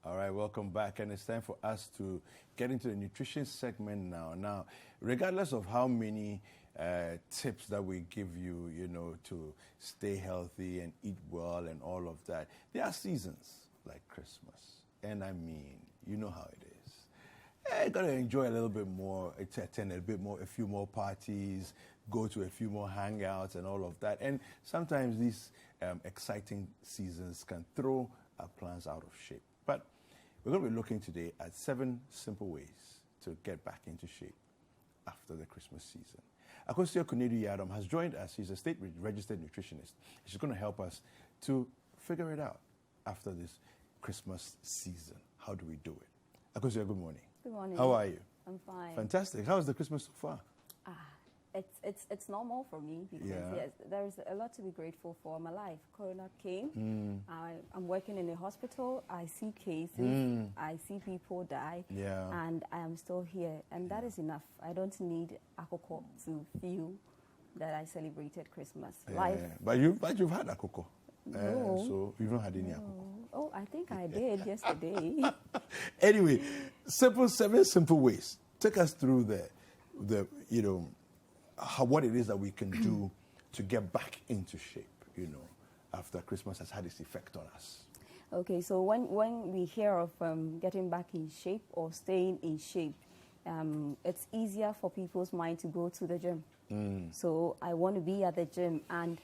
All right, welcome back. And it's time for us to get into the nutrition segment now. Now, regardless of how many tips that we give you, to stay healthy and eat well and all of that, there are seasons like Christmas. And I mean, you know how it is. You got to enjoy a little bit more, attend a few more parties, go to a few more hangouts and all of that. And sometimes these exciting seasons can throw our plans out of shape. But we're going to be looking today at 7 simple ways to get back into shape after the Christmas season. Akosua Konadu-Yiadom has joined us. She's a state-registered nutritionist. She's going to help us to figure it out after this Christmas season. How do we do it? Akosua, good morning. Good morning. How are you? I'm fine. Fantastic. How is the Christmas so far? It's normal for me because yes, there is a lot to be grateful for. My life, Corona came. I'm working in a hospital. I see cases. I see people die. And I am still here, and that is enough. I don't need akoko to feel that I celebrated Christmas. Life. But you've had akoko. No. So you don't had any akoko. Oh, I think I did yesterday. Anyway, 7 simple ways. Take us through what it is that we can do to get back into shape, after Christmas has had its effect on us. Okay, so when we hear of getting back in shape or staying in shape, it's easier for people's mind to go to the gym. So I want to be at the gym, and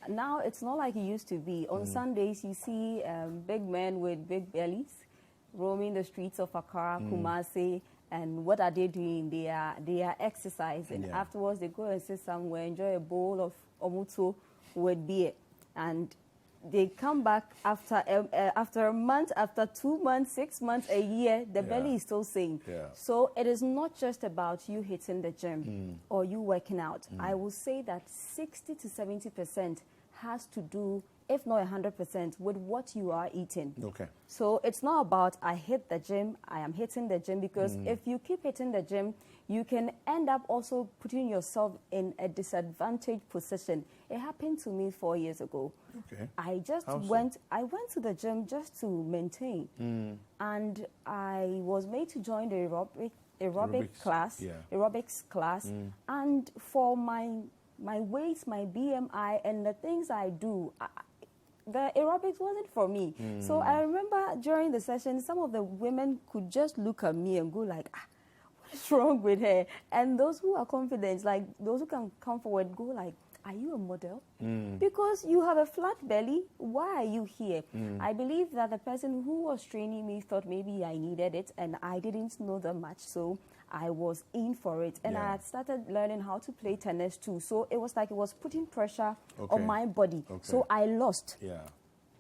now it's not like it used to be. On Sundays, you see big men with big bellies roaming the streets of Accra, Kumasi. And what are they doing? They are exercising. Afterwards, they go and sit somewhere, enjoy a bowl of omuto with beer, and they come back after a month, after 2 months, 6 months, a year. The belly is still same. So it is not just about you hitting the gym or you working out. I will say that 60 to 70% has to do, if not 100%, with what you are eating. Okay. So it's not about I hit the gym, I am hitting the gym, because if you keep hitting the gym, you can end up also putting yourself in a disadvantaged position. It happened to me 4 years ago. Okay. I went to the gym just to maintain. And I was made to join the aerobics class. And for my weight, my BMI, and the things I do, the aerobics wasn't for me. So I remember during the session, some of the women could just look at me and go like, what is wrong with her? And those who are confident, like those who can come forward, go like, are you a model? Because you have a flat belly, why are you here? I believe that the person who was training me thought maybe I needed it, and I didn't know that much, so I was in for it. And I had started learning how to play tennis too. So it was like it was putting pressure on my body. So I lost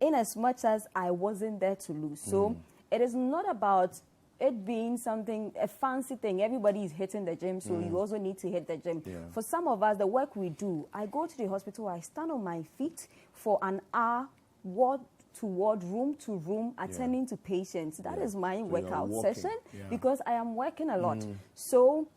in as much as I wasn't there to lose. So it is not about it being something, a fancy thing. Everybody is hitting the gym, so you also need to hit the gym. For some of us, the work we do, I go to the hospital, I stand on my feet for an hour, ward to ward, room to room, attending to patients. That is my workout session because I am working a lot. So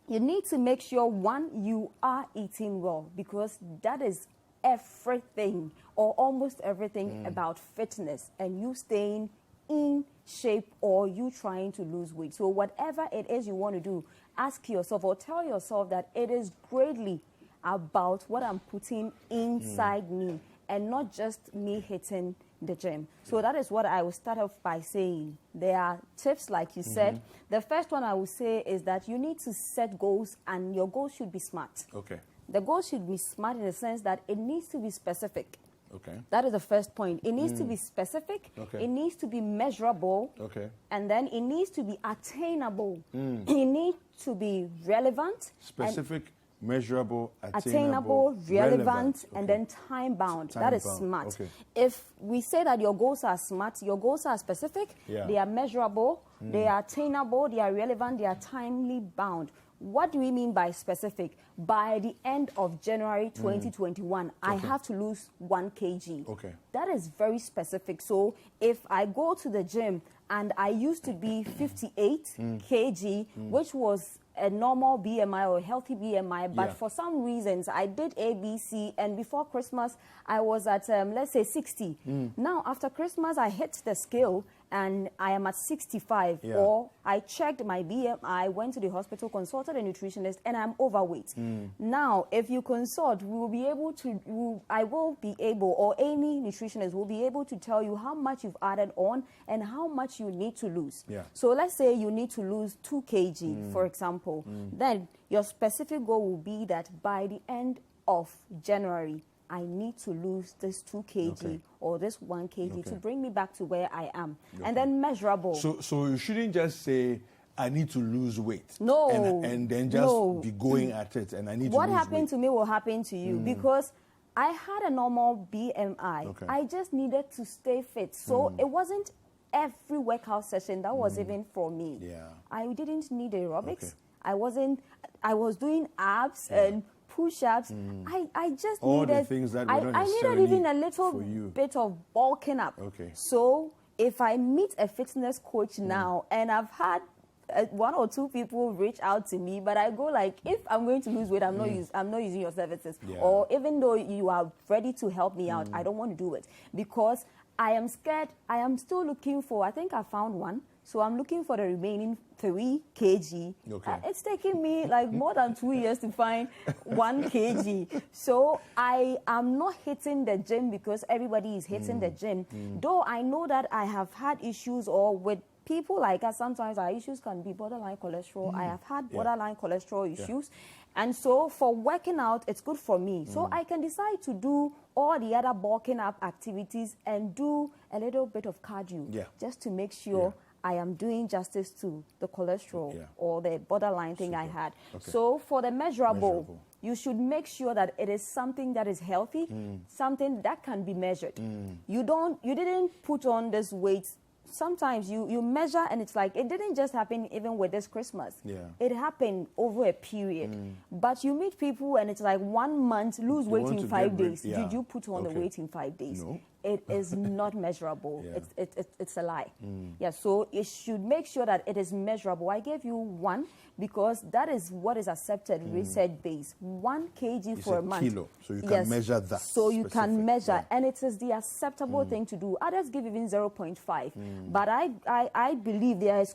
you need to make sure, one, you are eating well, because that is everything or almost everything about fitness and you staying in shape or you trying to lose weight. So whatever it is you want to do, ask yourself or tell yourself that it is greatly about what I'm putting inside me and not just me hitting the gym. So that is what I will start off by saying. There are tips, like you said. The first one I will say is that you need to set goals, and your goals should be smart. Okay. The goal should be smart in the sense that it needs to be specific. Okay. That is the first point. It needs to be specific. Okay. It needs to be measurable. Okay. And then it needs to be attainable. It needs to be relevant. Specific, measurable, attainable, relevant, and then time-bound. That is smart. Okay. If we say that your goals are smart, your goals are specific, they are measurable, they are attainable, they are relevant, they are timely bound. What do we mean by specific? By the end of January 2021, I have to lose 1 kg. Okay. That is very specific. So if I go to the gym and I used to be 58 kg, which was a normal BMI or a healthy BMI, but for some reasons I did ABC, and before Christmas I was at let's say 60. Now after Christmas I hit the scale and I am at 65, or I checked my BMI, went to the hospital, consulted a nutritionist, and I'm overweight. Now, if you consult, we will be able to, I will be able, or any nutritionist will be able to tell you how much you've added on and how much you need to lose. So let's say you need to lose 2 kg, for example. Then your specific goal will be that by the end of January, I need to lose this 2 kg or this 1 kg to bring me back to where I am. And then measurable. So you shouldn't just say, I need to lose weight. No. And then just be going at it, and I need to lose weight. What happened to me will happen to you, because I had a normal BMI. I just needed to stay fit. So it wasn't every workout session that was even for me. I didn't need aerobics. I was doing abs and push-ups. I just all needed, the things that I needed even a little bit of bulking up. So if I meet a fitness coach now, and I've had 1 or 2 people reach out to me, but I go like, if I'm going to lose weight, I'm not using your services. Or even though you are ready to help me out, I don't want to do it, because I am scared. I am still looking for, I think I found one. So I'm looking for the remaining 3 kg. It's taking me like more than 2 years to find 1 kg. So I am not hitting the gym because everybody is hitting the gym. Though I know that I have had issues, or with people like us, sometimes our issues can be borderline cholesterol. I have had borderline cholesterol issues. And so for working out, it's good for me. So I can decide to do all the other bulking up activities and do a little bit of cardio just to make sure I am doing justice to the cholesterol or the borderline thing I had. So for the measurable, you should make sure that it is something that is healthy, something that can be measured. You didn't put on this weight. Sometimes you measure and it's like, it didn't just happen even with this Christmas. It happened over a period. But you meet people and it's like 1 month, lose weight in 5 days. Did you put on the weight in 5 days? No. It is not measurable. It's a lie. So it should make sure that it is measurable. I gave you 1 because that is what is accepted, research-based. 1 kg for a month. Kilo, so you can measure that. So you can measure, and it is the acceptable thing to do. Others give even 0.5. But I believe there's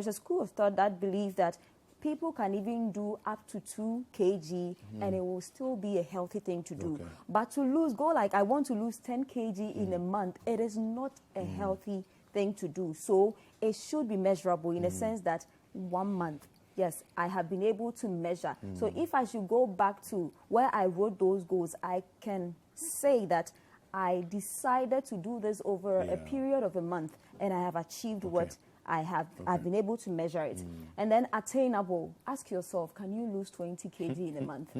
a school of thought that believes that people can even do up to 2 kg and it will still be a healthy thing to do. But to lose, go like, I want to lose 10 kg in a month, it is not a healthy thing to do. So it should be measurable in the sense that 1 month, yes, I have been able to measure. So if I should go back to where I wrote those goals, I can say that I decided to do this over a period of a month, and I have achieved what I've been able to measure it. And then attainable. Ask yourself, can you lose 20 kg in a month?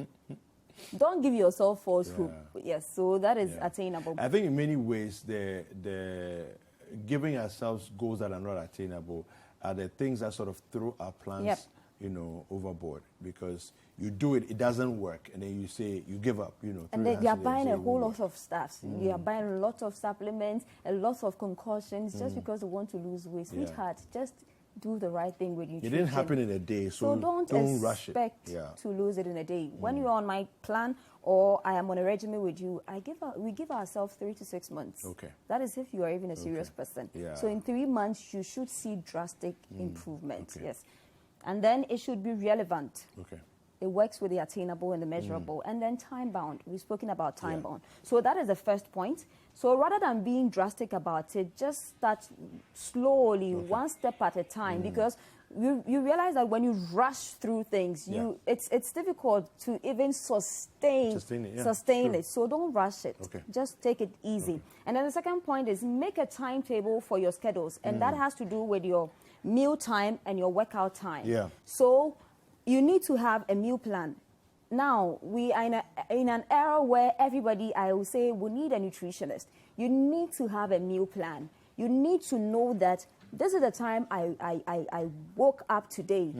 Don't give yourself false hope. Yes, so that is attainable. I think in many ways, the giving ourselves goals that are not attainable are the things that sort of throw our plans, overboard, because you do it, it doesn't work, and then you say, you give up, And then you are buying a whole lot of stuff. You are buying a lot of supplements, a lot of concoctions, just because you want to lose weight. Sweetheart, just do the right thing with nutrition. It didn't happen in a day, so don't rush it. Expect to lose it in a day. When you're on my plan, or I am on a regimen with you, we give ourselves 3 to 6 months. That is if you are even a serious person. So in 3 months, you should see drastic improvement. Yes. And then it should be relevant. It works with the attainable and the measurable. And then time-bound. We've spoken about time-bound. So that is the first point. So rather than being drastic about it, just start slowly, 1 step at a time, because you realize that when you rush through things, it's difficult to even sustain it. So don't rush it. Just take it easy. And then the second point is make a timetable for your schedules. And that has to do with your meal time and your workout time. So you need to have a meal plan. Now, we are in an era where everybody, I will say, will need a nutritionist. You need to have a meal plan. You need to know that this is the time I woke up today.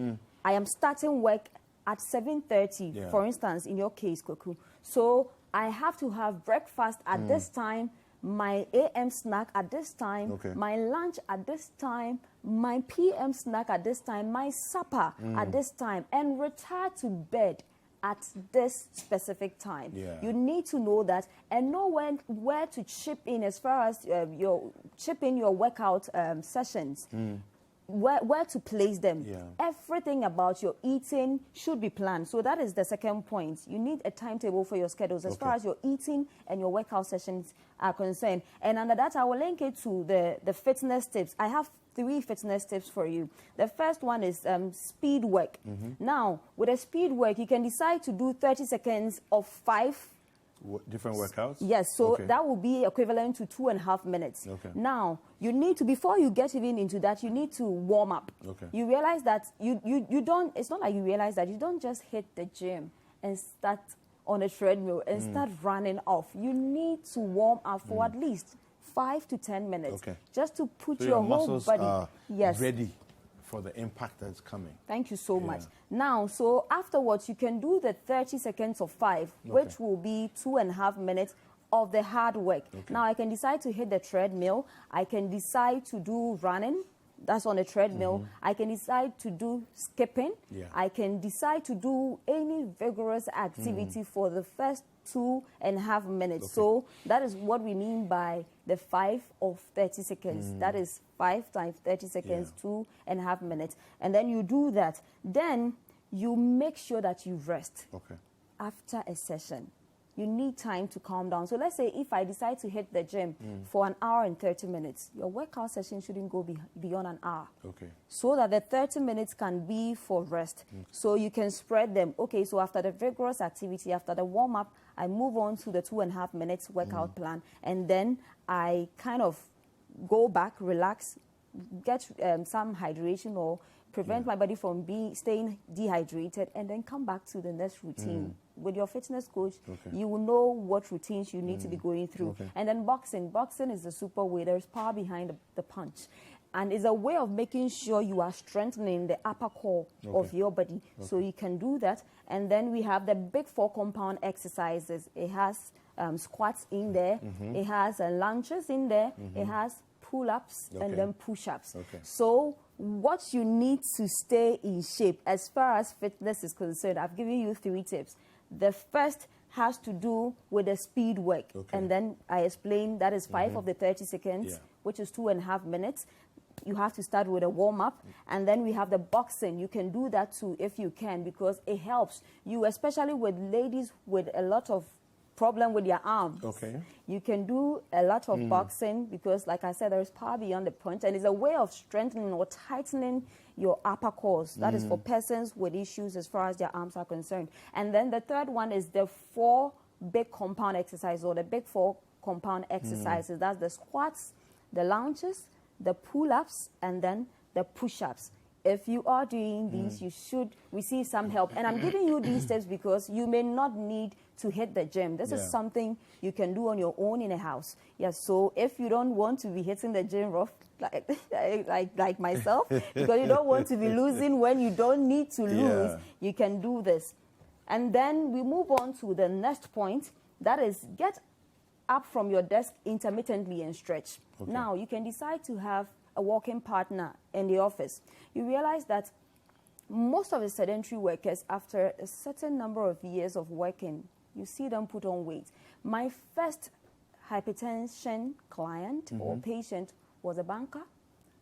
I am starting work at 7:30, for instance, in your case, Koku. So I have to have breakfast at this time, my AM snack at this time, my lunch at this time, my PM snack at this time, my supper at this time, and retire to bed at this specific time. Yeah. You need to know that and know where to chip in as far as your workout sessions. Where to place them. Yeah. Everything about your eating should be planned. So that is the second point. You need a timetable for your schedules as far as your eating and your workout sessions are concerned. And under that, I will link it to the fitness tips. I have 3 fitness tips for you. The first one is speed work. Now, with a speed work, you can decide to do 30 seconds of 5 different workouts? Yes, so that will be equivalent to 2.5 minutes. Okay. Now, you need to, before you get even into that, you need to warm up. Okay. You realize that you don't, it's not like you realize that you don't just hit the gym and start on a treadmill and start running off. You need to warm up for at least 5 to 10 minutes. Okay. Just to put so your whole muscles body are ready for the impact that's coming. Thank you so much. Now, so afterwards, you can do the 30 seconds of 5, which will be 2.5 minutes of the hard work. Now, I can decide to hit the treadmill. I can decide to do running. That's on a treadmill. I can decide to do skipping. I can decide to do any vigorous activity for the first 2.5 minutes. So that is what we mean by the 5 of 30 seconds. That is 5 times 30 seconds, 2.5 minutes. And then you do that. Then you make sure that you rest after a session. You need time to calm down. So let's say if I decide to hit the gym for 1 hour and 30 minutes, your workout session shouldn't go beyond an hour. So that the 30 minutes can be for rest. So you can spread them. Okay, so after the vigorous activity, after the warm-up, I move on to the 2.5 minutes workout plan. And then I kind of go back, relax, get some hydration or prevent my body from staying dehydrated, and then come back to the next routine. With your fitness coach, you will know what routines you need to be going through. And then boxing. Boxing is the super way. There's power behind the punch. And it's a way of making sure you are strengthening the upper core of your body. So you can do that. And then we have the big 4 compound exercises. It has squats in there. It has lunges in there. It has pull-ups and then push-ups. So what you need to stay in shape as far as fitness is concerned, I've given you 3 tips. The first has to do with the speed work. And then I explained that is 5 of the 30 seconds, which is 2.5 minutes. You have to start with a warm-up. And then we have the boxing. You can do that too if you can, because it helps you, especially with ladies with a lot of problem with your arms. You can do a lot of boxing because, like I said, there is power beyond the punch, and it's a way of strengthening or tightening your upper cores. That is for persons with issues as far as their arms are concerned. And then the third one is the 4 big compound exercises, or the big 4 compound exercises. That's the squats, the lunges, the pull-ups, and then the push-ups. If you are doing these, you should receive some help. And I'm giving you these tips because you may not need to hit the gym. This is something you can do on your own in a house. So if you don't want to be hitting the gym rough, like myself, because you don't want to be losing when you don't need to lose, you can do this. And then we move on to the next point. That is, get up from your desk intermittently and stretch. Now, you can decide to have a walking partner in the office. You realize that most of the sedentary workers, after a certain number of years of working, you see them put on weight. My first hypertension client or patient was a banker.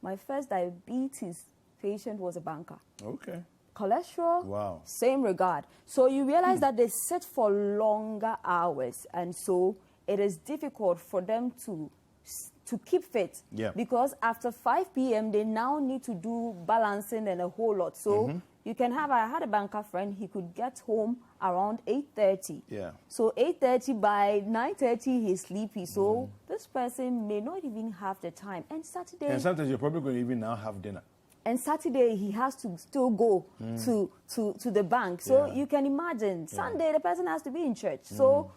My first diabetes patient was a banker. Cholesterol, same regard. So you realize that they sit for longer hours, and so it is difficult for them to keep fit, because after 5 p.m. they now need to do balancing and a whole lot. So you can have, I had a banker friend, he could get home around 8:30. So 8:30, by 9:30 he's sleepy. So this person may not even have the time. And Saturday, and sometimes you're probably going to even now have dinner. And Saturday he has to still go to the bank. So you can imagine Sunday the person has to be in church. So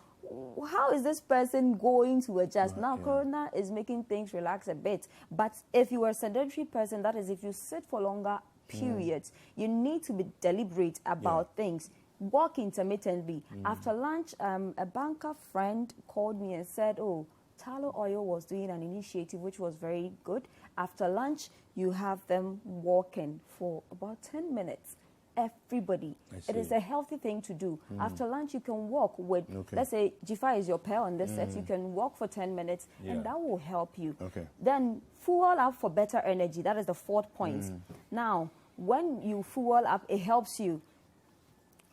how is this person going to adjust? Now, Corona is making things relax a bit. But if you are a sedentary person, that is, if you sit for longer periods, you need to be deliberate about things. Walk intermittently. After lunch, a banker friend called me and said, oh, Tallow Oil was doing an initiative which was very good. After lunch, you have them walking for about 10 minutes. everybody. It is a healthy thing to do. After lunch, you can walk with, let's say, Jifa is your pair on this set. You can walk for 10 minutes, and that will help you. Then fuel up for better energy. That is the 4th point. Now, when you fuel up, it helps you.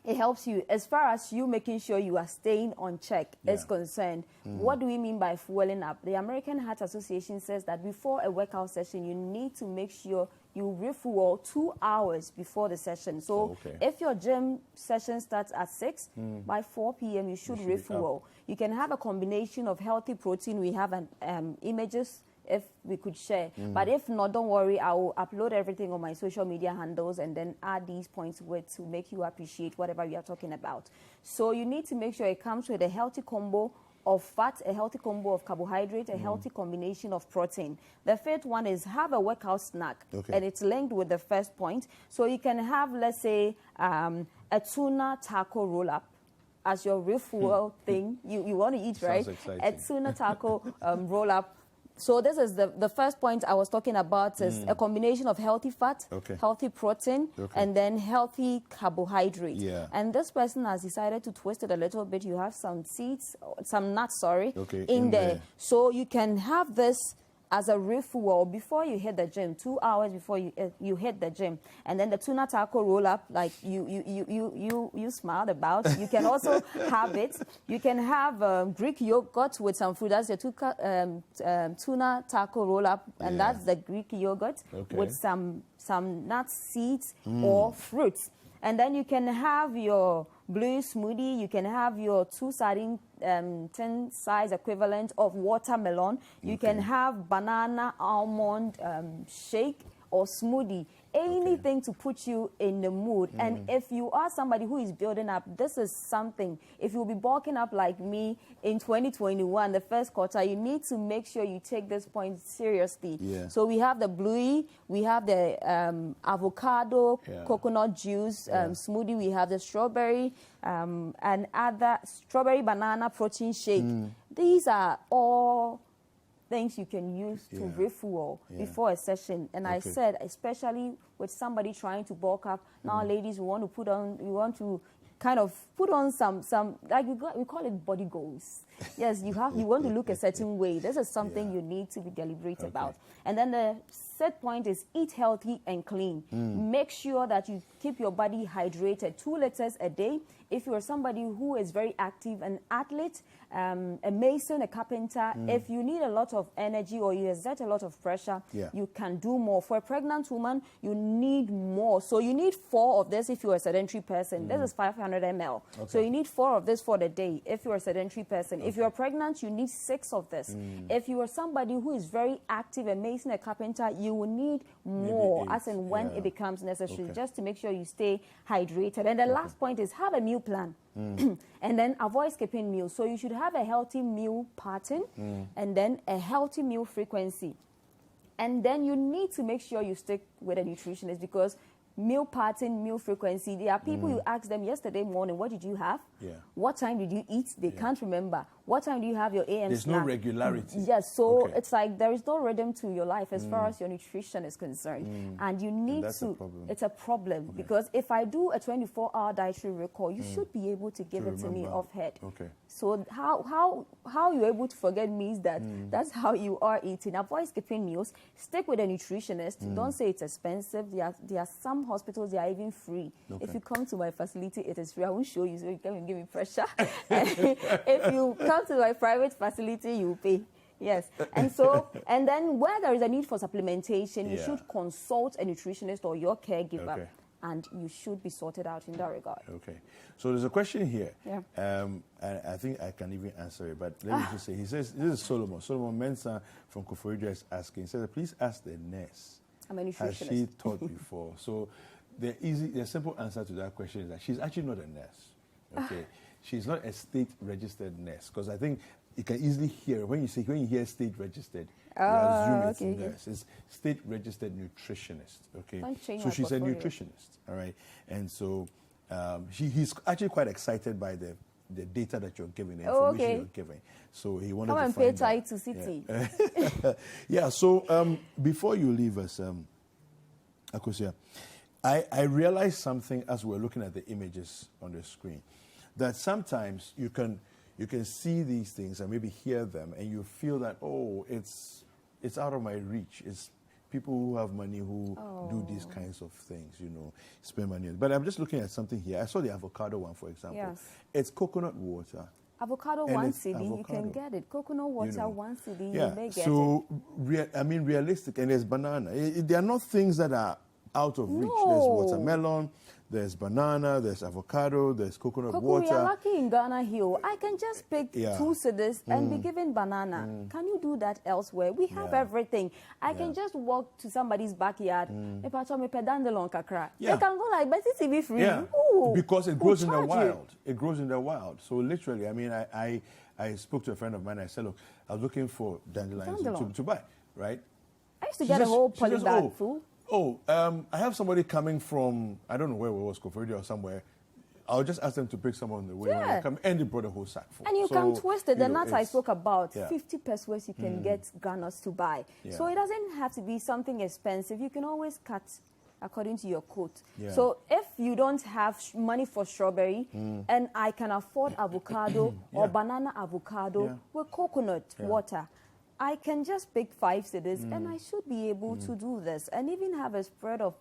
It helps you as far as you making sure you are staying on check is concerned. What do we mean by fueling up? The American Heart Association says that before a workout session, you need to make sure you refuel 2 hours before the session. So if your gym session starts at 6, by 4 p.m. you should refuel. You can have a combination of healthy protein. We have images if we could share. But if not, don't worry, I will upload everything on my social media handles and then add these points with to make you appreciate whatever we are talking about. So you need to make sure it comes with a healthy combo of fat, a healthy combo of carbohydrate, a healthy combination of protein. The 5th one is have a workout snack, and it's linked with the 1st point. So you can have, let's say, a tuna taco roll-up as your refuel thing. You want to eat, right? A tuna taco roll-up. So this is the 1st point I was talking about is a combination of healthy fat, healthy protein, and then healthy carbohydrate. And this person has decided to twist it a little bit. You have some seeds, some nuts, in there. So you can have this as a refuel before you hit the gym, 2 hours before you hit the gym. And then the tuna taco roll-up, like you smiled about. You can also have it. You can have Greek yogurt with some fruit. That's your tuna taco roll-up, and that's the Greek yogurt with some nuts, seeds, or fruits. And then you can have your blue smoothie. You can have your 2 sardine 10 size equivalent of watermelon. You can have banana almond shake or smoothie. Anything to put you in the mood. And if you are somebody who is building up, this is something. If you'll be bulking up like me in 2021, the 1st quarter, you need to make sure you take this point seriously. So we have the bluey, we have the avocado, coconut juice smoothie, we have the strawberry and other strawberry banana protein shake. These are all things you can use to refuel before a session. And I said, especially with somebody trying to bulk up, now ladies, we want to kind of put on some like we call it body goals. Yes, you want to look a certain way. This is something you need to be deliberate about. And then the 3rd point is eat healthy and clean. Make sure that you keep your body hydrated. 2 liters a day. If you're somebody who is very active, an athlete, a mason, a carpenter, if you need a lot of energy or you exert a lot of pressure, you can do more. For a pregnant woman, you need more. So you need 4 of this if you're a sedentary person. This is 500 ml. So you need 4 of this for the day if you're a sedentary person. If you're pregnant, you need 6 of this. If you are somebody who is very active, a mason, a carpenter, you will need more as and when it becomes necessary, just to make sure you stay hydrated. And the last point is have a meal plan. And then avoid skipping meals. So you should have a healthy meal pattern and then a healthy meal frequency. And then you need to make sure you stick with a nutritionist, because meal pattern, meal frequency, there are people you ask them yesterday morning, what did you have? What time did you eat? They can't remember. What time do you have your AM There's snack? No regularity. Yes, so it's like there is no rhythm to your life as far as your nutrition is concerned. And you need to, it's a problem because if I do a 24-hour dietary recall, you should be able to give it to me off head. So how you're able to forget means that that's how you are eating. Avoid skipping meals. Stick with a nutritionist. Don't say it's expensive. There are some hospitals, they are even free. If you come to my facility, it is free. I won't show you, so you can give me pressure. If you come to my private facility, you pay. Yes. And then where there is a need for supplementation, you should consult a nutritionist or your caregiver. And you should be sorted out in that regard. So there's a question here. And I think I can even answer it, but let me just say, he says, this is Solomon. Solomon Mensah from Koforidua is asking, he says, please ask the nurse. I'm a nutritionist. Has she taught before? So the simple answer to that question is that she's actually not a nurse. She's not a state-registered nurse, because I think you can easily hear, when you hear state-registered, you assume it's nurse. It's state-registered nutritionist, So she's a nutritionist, all right? And so he's actually quite excited by the data that you're giving, the information you're giving. So he wanted to find pay tight to City. So before you leave us, Akosua, I realized something as we're looking at the images on the screen, that sometimes you can see these things and maybe hear them, and you feel that, oh, it's out of my reach. It's people who have money who do these kinds of things, spend money. But I'm just looking at something here. I saw the avocado one, for example. Yes. It's coconut water. Avocado 1 cedi, you can get it. Coconut water 1 cedi, you may get it. So, realistic. And there's banana. They are not things that are out of reach. There's watermelon, there's banana, there's avocado, there's coconut water. We are lucky in Ghana here. I can just pick 2 cedis and be given banana. Can you do that elsewhere? We have everything. I can just walk to somebody's backyard. If I told me dandelion kakra, they can go like, but it's be free. Yeah. Ooh, because it grows in the wild. It grows in the wild. So literally, I spoke to a friend of mine. I said, look, I was looking for dandelions to buy, right? I used to get a whole poly bag full. I have somebody coming from, I don't know where it was, Koforidua or somewhere. I'll just ask them to pick some on the way when they come, and they brought a whole sack full. And you can twist it. The nuts I spoke about, 50 pesos you can get granules to buy. Yeah. So it doesn't have to be something expensive. You can always cut according to your coat. Yeah. So if you don't have money for strawberry, and I can afford avocado or banana avocado with coconut water, I can just pick 5 cedis and I should be able to do this and even have a spread of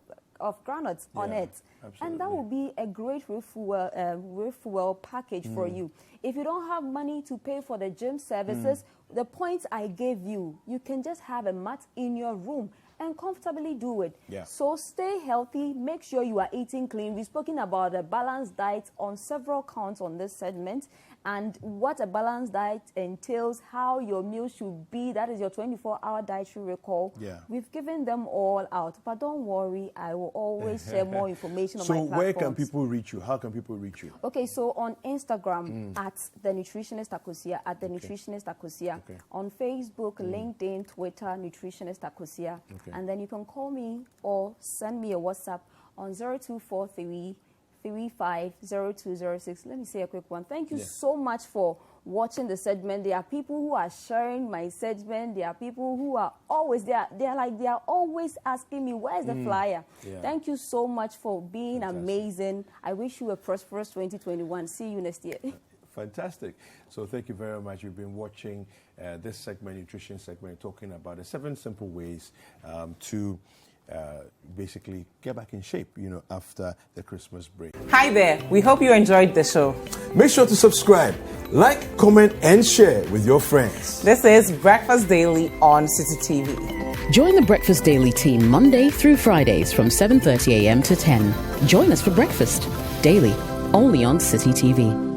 granules on it. Absolutely. And that would be a great refuel package for you. If you don't have money to pay for the gym services, the points I gave you, you can just have a mat in your room and comfortably do it. Yeah. So stay healthy, make sure you are eating clean. We've spoken about a balanced diet on several counts on this segment, and what a balanced diet entails, how your meal should be. That is your 24-hour dietary recall. Yeah. We've given them all out, but don't worry, I will always share more information on my platforms. So where can people reach you? How can people reach you? Okay, so on Instagram, at The Nutritionist Akosua, at The Nutritionist Akosua. Okay. On Facebook, LinkedIn, Twitter, Nutritionist Akosua. Okay. And then you can call me or send me a WhatsApp on 0243 350206. Let me say a quick one. Thank you so much for watching the segment. There are people who are sharing my segment. There are people who are always there. They are always asking me, where's the flyer? Yeah. Thank you so much for being amazing. I wish you a prosperous 2021. See you next year. Fantastic. So thank you very much. You've been watching this segment, nutrition segment, talking about the 7 simple ways to basically get back in shape, after the Christmas break. Hi there. We hope you enjoyed the show. Make sure to subscribe, like, comment, and share with your friends. This is Breakfast Daily on Citi TV. Join the Breakfast Daily team Monday through Fridays from 7:30 a.m. to 10. Join us for breakfast daily, only on Citi TV.